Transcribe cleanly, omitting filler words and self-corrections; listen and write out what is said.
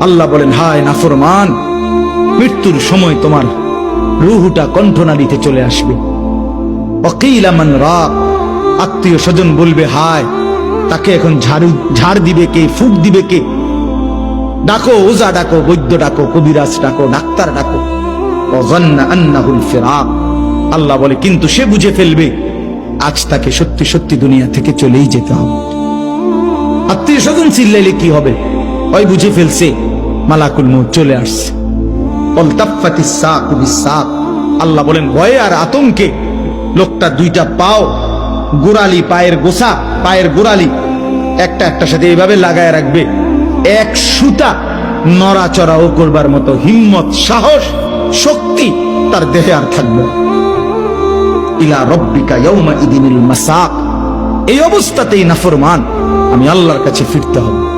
আল্লাহ বলেন, হায় নাফরমান, মৃত্যুর সময় তোমার রুহুটা কণ্ঠনালীতে চলে আসবে। ওয়াকিলা মান রাক, আত্মীয় স্বজন বলবে, হায় তাকে এখন ঝাড় দিবে কে, ফুক দিবে কে? ডাকো, ওজা ডাকো, বৈদ্য ডাকো, কবিরাজ ডাকো, ডাক্তার ডাকো। ওয়াযান্না আন্নাহুল ফিরাক, আল্লাহ বলে কিন্তু সে বুঝে ফেলবে আজ তাকে সত্যি সত্যি দুনিয়া থেকে চলেই যেতে হবে। আত্মীয় স্বজন চিল্লাইলে কি হবে? ওই বুঝে ফেলছে মালাকুল মউত চলে আসছে। অলতাফাতিস সাকু বিসাক, আল্লাহ বলেন ভয়ে আর আতঙ্কে লোকটা দুইটা পাও, গোড়ালি, পায়ের গোছা, পায়ের গোড়ালি একটা একটার সাথে এইভাবে লাগায় রাখবে। এক সুতা নড়াচড়াও করবার মতো হিম্মত, সাহস, শক্তি তার দেহে আর থাকবে। ইলা রব্বিকা ইয়াউমা ইদিনিল মাসাক, এই অবস্থাতেই নাফরমান আমি আল্লাহর কাছে ফিরতে হবে।